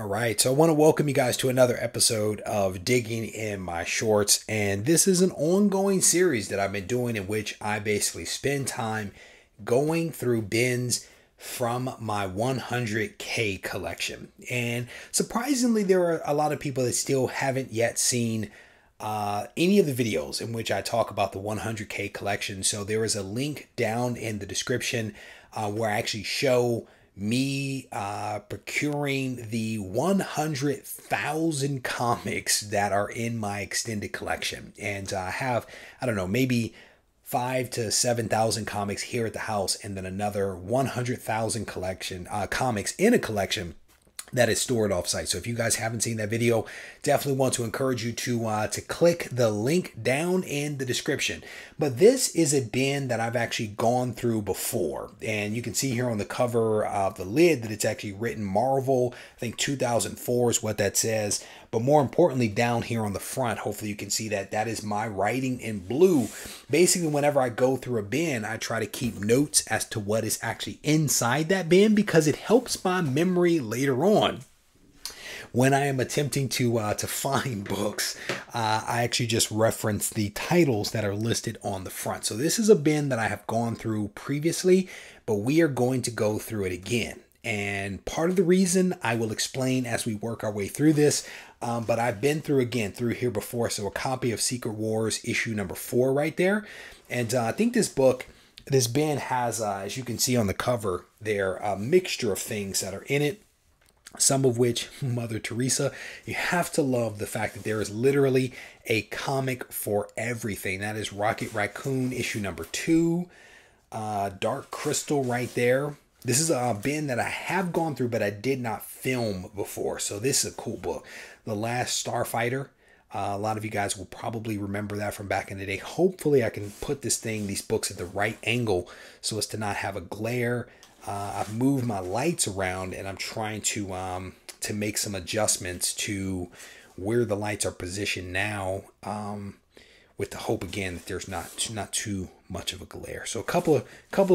All right, so I want to welcome you guys to another episode of Digging in My Shorts, and this is an ongoing series that I've been doing in which I basically spend time going through bins from my 100K collection. And surprisingly, there are a lot of people that still haven't yet seen any of the videos in which I talk about the 100K collection. So there is a link down in the description where I actually show me procuring the 100,000 comics that are in my extended collection. And I have, I don't know, maybe 5,000 to 7,000 comics here at the house, and then another 100,000 collection comics in a collection that is stored offsite. So if you guys haven't seen that video, definitely want to encourage you to click the link down in the description. But this is a bin that I've actually gone through before, and you can see here on the cover of the lid that it's actually written Marvel. I think 2004 is what that says. But more importantly, down here on the front, hopefully you can see that that is my writing in blue. Basically, whenever I go through a bin, I try to keep notes as to what is actually inside that bin because it helps my memory later on. When I am attempting to find books, I actually just reference the titles that are listed on the front. So this is a bin that I have gone through previously, but we are going to go through it again. And part of the reason I will explain as we work our way through this, but I've been through here before. So a copy of Secret Wars issue number 4 right there. And I think this bin has, as you can see on the cover there, a mixture of things that are in it. Some of which, Mother Teresa, you have to love the fact that there is literally a comic for everything. That is Rocket Raccoon issue number 2, Dark Crystal right there. This is a bin that I have gone through, but I did not film before. So this is a cool book. The Last Starfighter. A lot of you guys will probably remember that from back in the day. Hopefully I can put these books at the right angle so as to not have a glare. I've moved my lights around and I'm trying to make some adjustments to where the lights are positioned now, with the hope again that there's not too much of a glare. So a couple of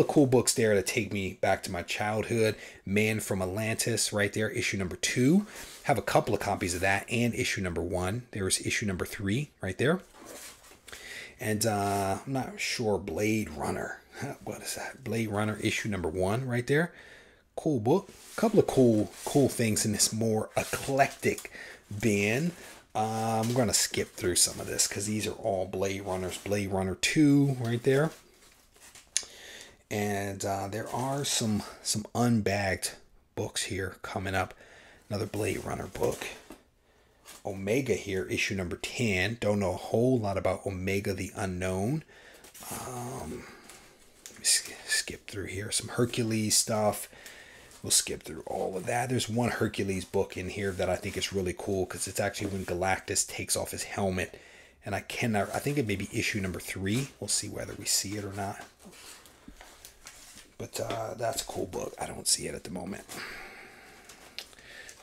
cool books there that take me back to my childhood. Man from Atlantis right there, issue number 2. Have a couple of copies of that and issue number 1. There's issue number 3 right there. And I'm not sure, Blade Runner. What is that? Blade Runner issue number 1 right there. Cool book. A couple of cool things in this more eclectic bin. I'm going to skip through some of this because these are all Blade Runners. Blade Runner 2 right there. And there are some unbagged books here coming up. Another Blade Runner book. Omega here, issue number 10. Don't know a whole lot about Omega the Unknown. Skip through here. Some Hercules stuff. We'll skip through all of that. There's one Hercules book in here that I think is really cool because it's actually when Galactus takes off his helmet. And I think it may be issue number 3. We'll see whether we see it or not. But that's a cool book. I don't see it at the moment.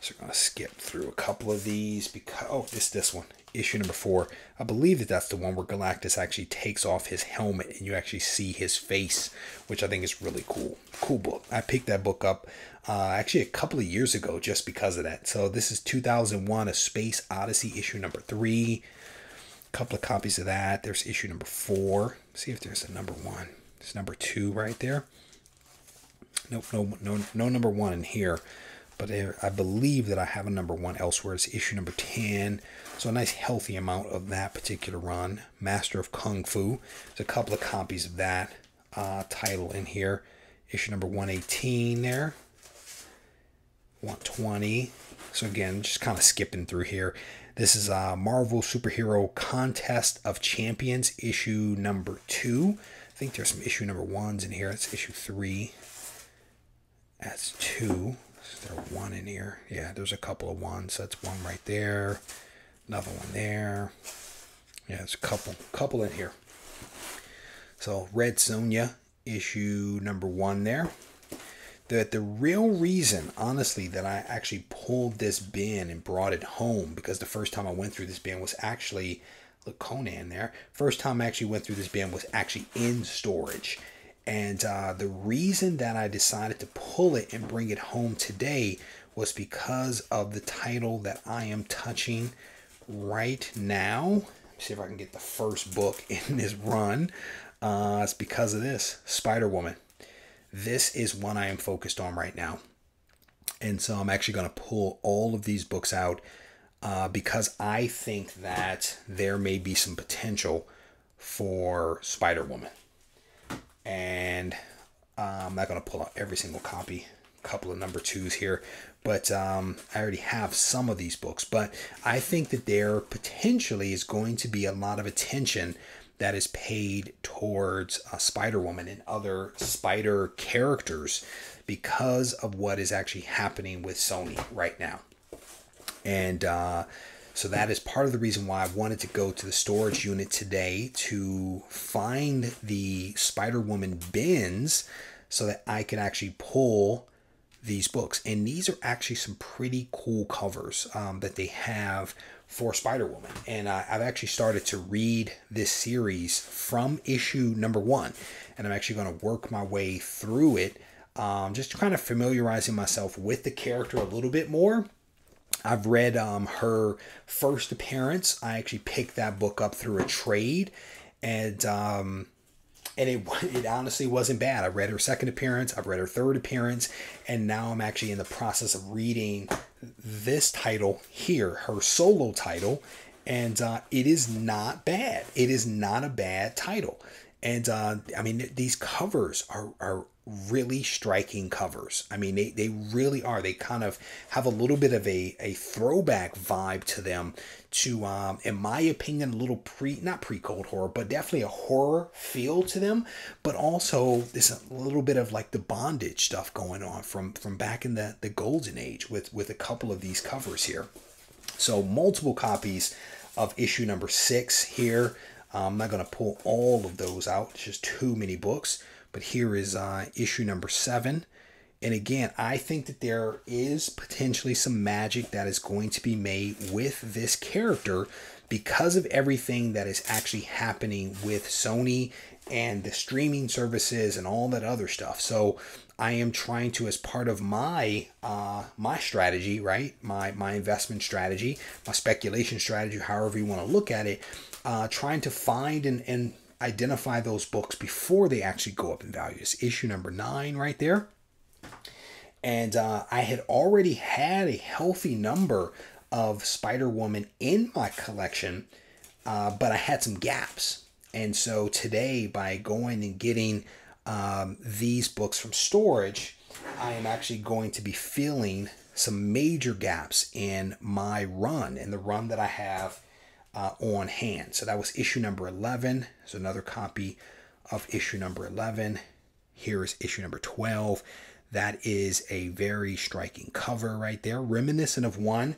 So we're going to skip through a couple of these because, oh, this one, issue number 4. I believe that's the one where Galactus actually takes off his helmet and you actually see his face, which I think is really cool. Cool book. I picked that book up actually a couple of years ago just because of that. So this is 2001, A Space Odyssey, issue number 3. A couple of copies of that. There's issue number 4. See if there's a number 1. There's number 2 right there. Nope, no number 1 in here. But I believe that I have a number 1 elsewhere. It's issue number 10. So a nice healthy amount of that particular run. Master of Kung Fu. There's a couple of copies of that title in here. Issue number 118 there. 120. So again, just kind of skipping through here. This is Marvel Superhero Contest of Champions, issue number 2. I think there's some issue number 1s in here. That's issue 3. That's 2. Is there 1 in here? Yeah, there's a couple of 1s. That's 1 right there. Another one there. Yeah, there's a couple in here. So Red Sonja, issue number 1 there. The real reason, honestly, that I actually pulled this bin and brought it home, because the first time I went through this bin was actually, look, Conan there. First time I actually went through this bin was actually in storage. And the reason that I decided to pull it and bring it home today was because of the title that I am touching right now. Let's see if I can get the first book in this run. It's because of this, Spider-Woman. This is one I am focused on right now. And so I'm actually going to pull all of these books out because I think that there may be some potential for Spider-Woman. And I'm not going to pull out every single copy, a couple of number 2s here, but I already have some of these books. But I think that there potentially is going to be a lot of attention that is paid towards Spider-Woman and other spider characters because of what is actually happening with Sony right now. And so that is part of the reason why I wanted to go to the storage unit today to find the Spider-Woman bins so that I can actually pull these books. And these are actually some pretty cool covers that they have for Spider-Woman. And I've actually started to read this series from issue number 1. And I'm actually going to work my way through it, just kind of familiarizing myself with the character a little bit more. I've read her first appearance. I actually picked that book up through a trade, and it honestly wasn't bad. I read her second appearance, I've read her third appearance, and now I'm actually in the process of reading this title here, her solo title, and it is not bad. It is not a bad title. And I mean, these covers are really striking covers. I mean, they really are. They kind of have a little bit of a throwback vibe to them to, in my opinion, a little not pre-Cold horror, but definitely a horror feel to them. But also there's a little bit of like the bondage stuff going on from back in the golden age with a couple of these covers here. So multiple copies of issue number 6 here. I'm not going to pull all of those out. It's just too many books. But here is issue number 7. And again, I think that there is potentially some magic that is going to be made with this character because of everything that is actually happening with Sony and the streaming services and all that other stuff. So I am trying to, as part of my my strategy, right? My investment strategy, my speculation strategy, however you want to look at it, trying to find and identify those books before they actually go up in value. It's issue number 9 right there. And I had already had a healthy number of Spider-Woman in my collection, but I had some gaps. And so today, by going and getting these books from storage, I am actually going to be filling some major gaps in my run, in the run that I have on hand. So that was issue number 11. So another copy of issue number 11. Here is issue number 12. That is a very striking cover right there, reminiscent of one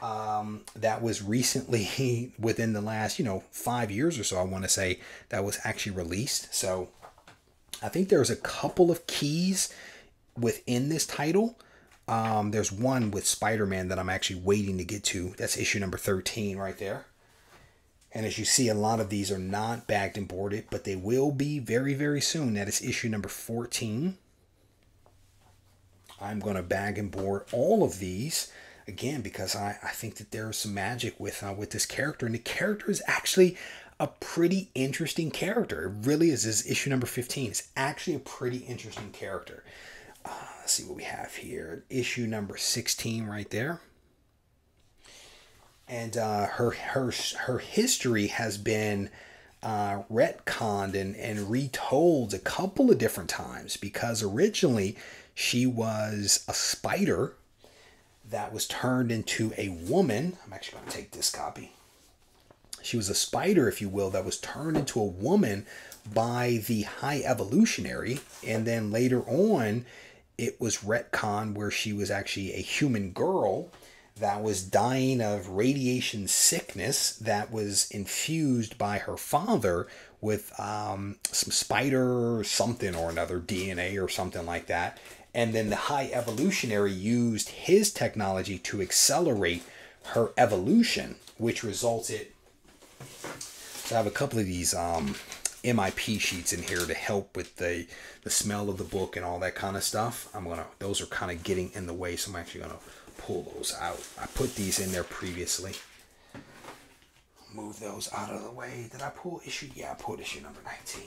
that was recently within the last 5 years or so, I want to say, that was actually released. So I think there's a couple of keys within this title. There's one with Spider-Man that I'm actually waiting to get to. That's issue number 13 right there. And as you see, a lot of these are not bagged and boarded, but they will be very, very soon. That is issue number 14. I'm going to bag and board all of these, again, because I think that there's some magic with this character. And the character is actually a pretty interesting character. It really is. This is issue number 15. It's actually a pretty interesting character. Let's see what we have here. Issue number 16 right there. And her history has been retconned and retold a couple of different times, because originally she was a spider that was turned into a woman. I'm actually going to take this copy. She was a spider, if you will, that was turned into a woman by the High Evolutionary, and then later on it was retconned where she was actually a human girl that was dying of radiation sickness that was infused by her father with some spider something or another, DNA or something like that. And then the High Evolutionary used his technology to accelerate her evolution, which resulted... So I have a couple of these MIP sheets in here to help with the smell of the book and all that kind of stuff. Those are kind of getting in the way, so I'm actually gonna pull those out. I put these in there previously. Move those out of the way. Did I pull issue? Yeah, I pulled issue number 19.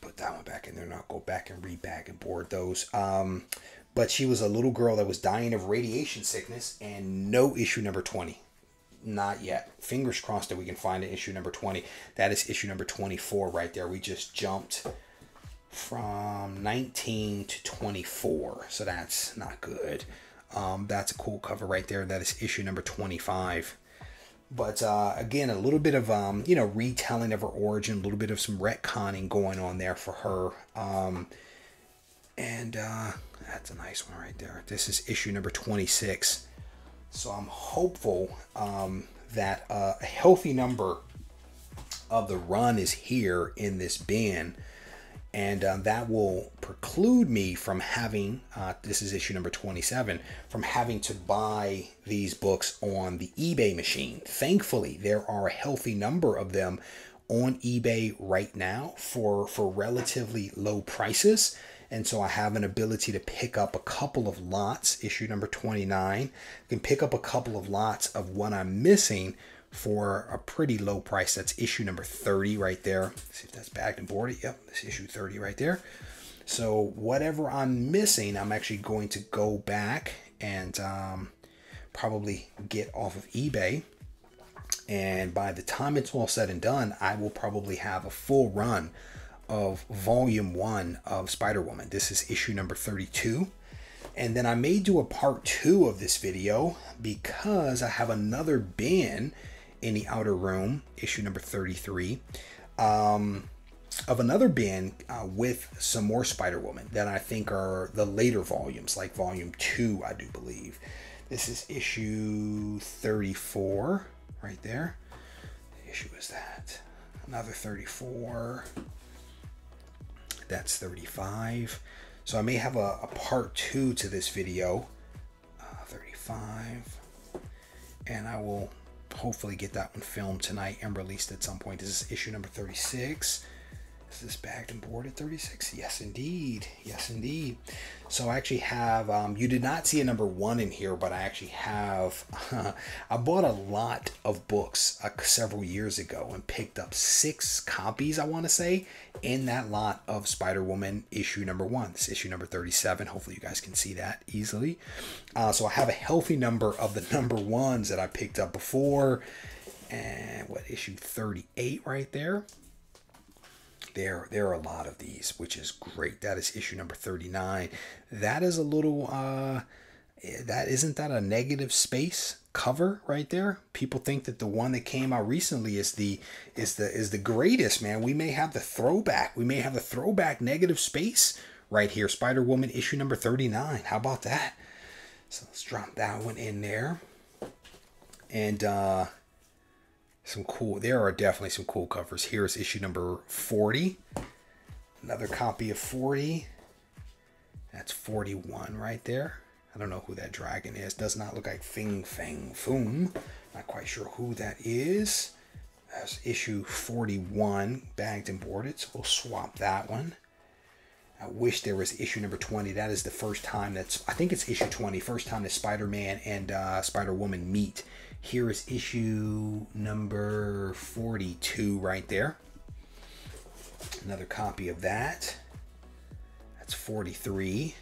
Put that one back in there, and I'll go back and rebag and board those. But she was a little girl that was dying of radiation sickness, and no issue number 20. Not yet. Fingers crossed that we can find an issue number 20. That is issue number 24 right there. We just jumped from 19 to 24, so that's not good. That's a cool cover right there. That is issue number 25. But again, a little bit of retelling of her origin, a little bit of some retconning going on there for her. That's a nice one right there. This is issue number 26. So I'm hopeful that a healthy number of the run is here in this bin. And that will preclude me from having, this is issue number 27, from having to buy these books on the eBay machine. Thankfully, there are a healthy number of them on eBay right now for relatively low prices. And so I have an ability to pick up a couple of lots, issue number 29. I can pick up a couple of lots of what I'm missing for a pretty low price. That's issue number 30 right there. Let's see if that's bagged and boarded. Yep, that's issue 30 right there. So whatever I'm missing, I'm actually going to go back and probably get off of eBay. And by the time it's all said and done, I will probably have a full run of volume 1 of Spider-Woman. This is issue number 32. And then I may do a part 2 of this video because I have another bin in the outer room, issue number 33, of another bin with some more Spider-Woman that I think are the later volumes, like volume 2, I do believe. This is issue 34 right there. What issue is that? Another 34. That's 35. So I may have a part 2 to this video. 35. And I will hopefully get that one filmed tonight and released at some point. This is issue number 36. Is this bagged and boarded 36? Yes, indeed. Yes, indeed. So I actually have, you did not see a number 1 in here, but I actually have, I bought a lot of books several years ago and picked up 6 copies, I want to say, in that lot of Spider-Woman issue number 1. It's issue number 37. Hopefully you guys can see that easily. So I have a healthy number of the number 1s that I picked up before. And what, issue 38 right there? There are a lot of these, which is great. That is issue number 39. That is a little, isn't that a negative space cover right there? People think that the one that came out recently is the greatest, man. We may have the throwback. We may have the throwback negative space right here. Spider-Woman issue number 39. How about that? So let's drop that one in there. And, there are definitely some cool covers. Here's issue number 40. Another copy of 40. That's 41 right there. I don't know who that dragon is. Does not look like Fing Fang Foom. Not quite sure who that is. That's issue 41, bagged and boarded. So we'll swap that one. I wish there was issue number 20. That is the first time I think it's issue 20. First time that Spider-Man and Spider-Woman meet. Here is issue number 42 right there. Another copy of that. That's 43.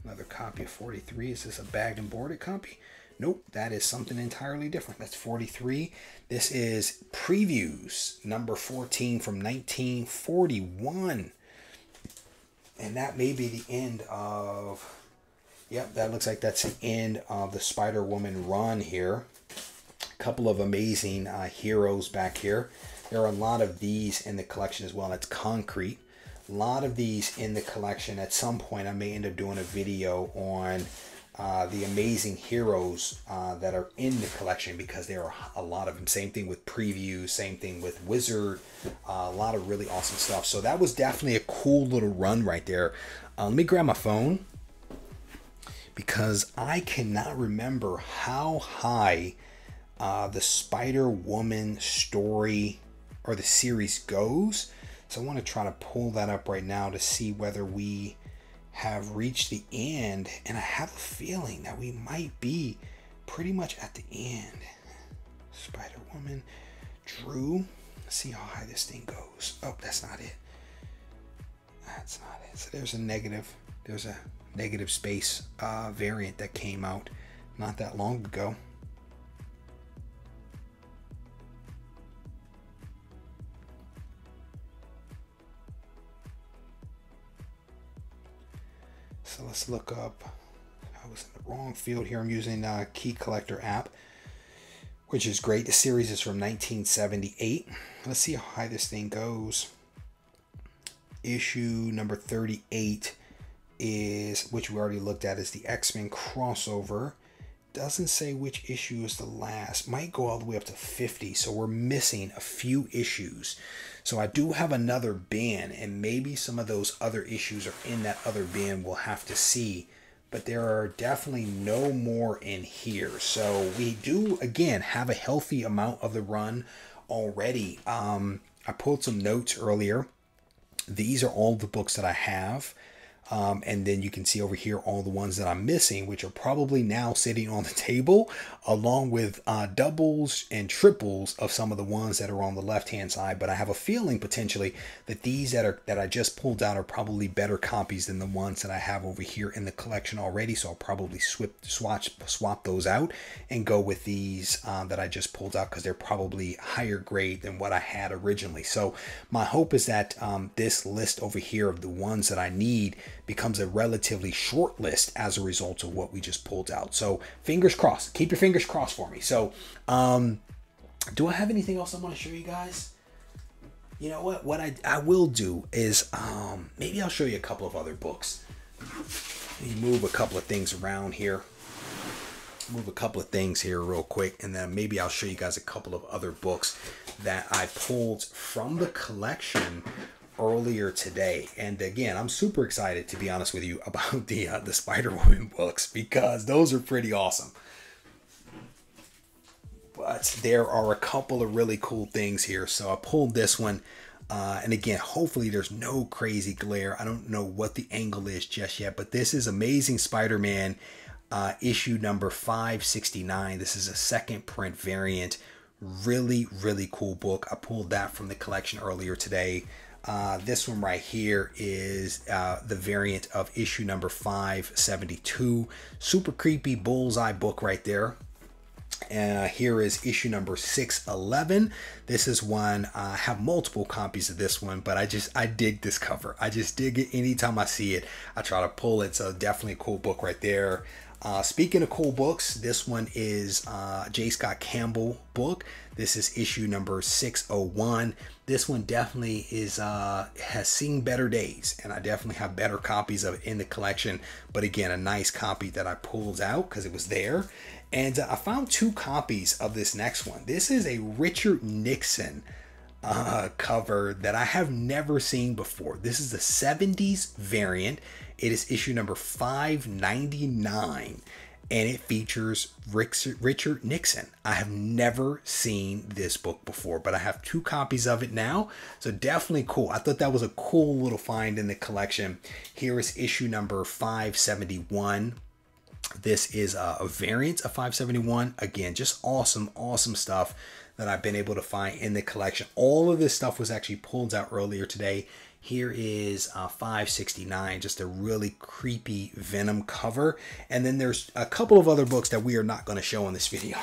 Another copy of 43. Is this a bagged and boarded copy? Nope, that is something entirely different. That's 43. This is Previews, number 14 from 1941. And that may be the end of... Yep, that looks like that's the end of the Spider-Woman run here. Couple of amazing heroes back here. There are a lot of these in the collection as well. That's Concrete. A lot of these in the collection. At some point I may end up doing a video on the amazing heroes that are in the collection, because there are a lot of them. Same thing with Preview, same thing with Wizard. A lot of really awesome stuff. So that was definitely a cool little run right there. Let me grab my phone, because I cannot remember how high the Spider-Woman story or the series goes. So I want to try to pull that up right now to see whether we have reached the end. And I have a feeling that we might be pretty much at the end. Spider-Woman, Drew. Let's see how high this thing goes. Oh, that's not it. That's not it. So there's a negative space variant that came out not that long ago. So let's look up. I was in the wrong field here. I'm using Key Collector app, which is great. The series is from 1978. Let's see how high this thing goes. Issue number 38 is, which we already looked at, is the X-Men crossover. Doesn't say which issue is the last. Might go all the way up to 50, so we're missing a few issues. So I do have another bin, and maybe some of those other issues are in that other bin. We'll have to see. But there are definitely no more in here. So we do, again, have a healthy amount of the run already. I pulled some notes earlier. These are all the books that I have. And then you can see over here all the ones that I'm missing, which are probably now sitting on the table, along with doubles and triples of some of the ones that are on the left-hand side. But I have a feeling potentially that these that I just pulled out are probably better copies than the ones that I have over here in the collection already. So I'll probably swap those out and go with these that I just pulled out, because they're probably higher grade than what I had originally. So my hope is that this list over here of the ones that I need becomes a relatively short list as a result of what we just pulled out. So fingers crossed. Keep your fingers crossed for me. So do I have anything else I want to show you guys? You know what I will do is maybe I'll show you a couple of other books. Let me move a couple of things around here. Move a couple of things here real quick, and then maybe I'll show you guys a couple of other books that I pulled from the collection earlier today. And again, I'm super excited, to be honest with you, about the Spider-Woman books, because those are pretty awesome. But there are a couple of really cool things here. So I pulled this one, and again, hopefully there's no crazy glare. I don't know what the angle is just yet, but this is Amazing Spider-Man issue number 569. This is a second print variant. Really cool book. I pulled that from the collection earlier today. This one right here is the variant of issue number 572. Super creepy bullseye book right there. Here is issue number 611. This is one, I have multiple copies of this one, but I dig this cover. I just dig it. Anytime I see it, I try to pull it. So definitely a cool book right there. Speaking of cool books, this one is J. Scott Campbell book. This is issue number 601. This one definitely is has seen better days, and I definitely have better copies of it in the collection. But again, a nice copy that I pulled out because it was there. And I found two copies of this next one. This is a Richard Nixon cover that I have never seen before. This is the 70s variant. It is issue number 599, and it features Richard Nixon. I have never seen this book before, but I have two copies of it now, so definitely cool. I thought that was a cool little find in the collection. Here is issue number 571. This is a variant of 571. Again, just awesome stuff that I've been able to find in the collection. All of this stuff was actually pulled out earlier today. Here is 569, just a really creepy Venom cover. And then there's a couple of other books that we are not going to show in this video.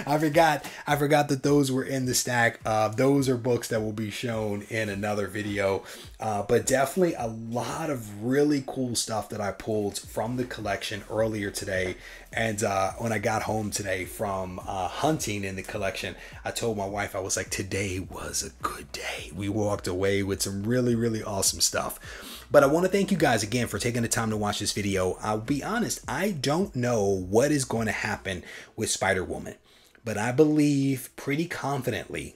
I forgot that those were in the stack. Those are books that will be shown in another video. But definitely a lot of really cool stuff that I pulled from the collection earlier today. And when I got home today from hunting in the collection, I told my wife, I was like, today was a good day. We walked away with some really awesome stuff. But I want to thank you guys again for taking the time to watch this video. I'll be honest, I don't know what is going to happen with Spider-Woman, but I believe pretty confidently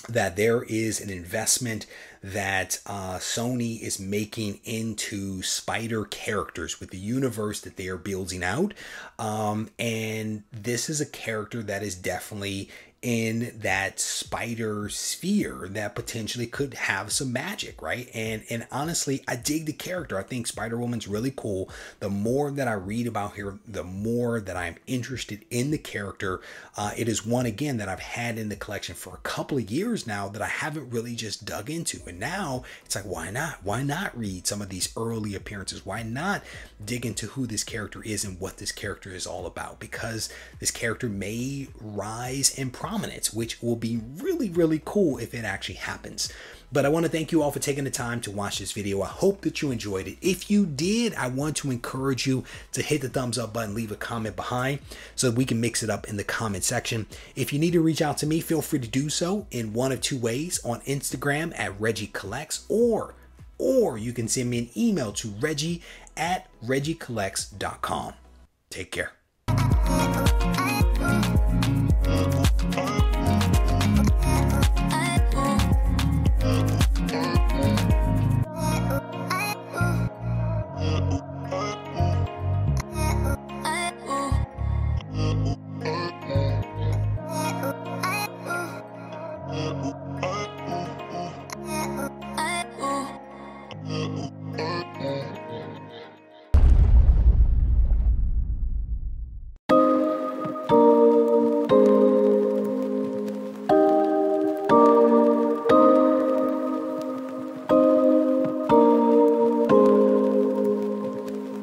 that there is an investment that Sony is making into Spider characters with the universe that they are building out. And this is a character that is definitely in that spider sphere that potentially could have some magic, right? And honestly, I dig the character. I think Spider-Woman's really cool. The more that I read about her, the more that I'm interested in the character. It is one, again, that I've had in the collection for a couple of years now that I haven't really just dug into. And now it's like, why not? Why not read some of these early appearances? Why not dig into who this character is and what this character is all about? Because this character may rise in prominence, which will be really, really cool if it actually happens. But I want to thank you all for taking the time to watch this video. I hope that you enjoyed it. If you did, I want to encourage you to hit the thumbs up button, leave a comment behind so that we can mix it up in the comment section. If you need to reach out to me, feel free to do so in one of two ways: on Instagram at Regie Collects, or you can send me an email to Regie@regiecollects.com. Take care.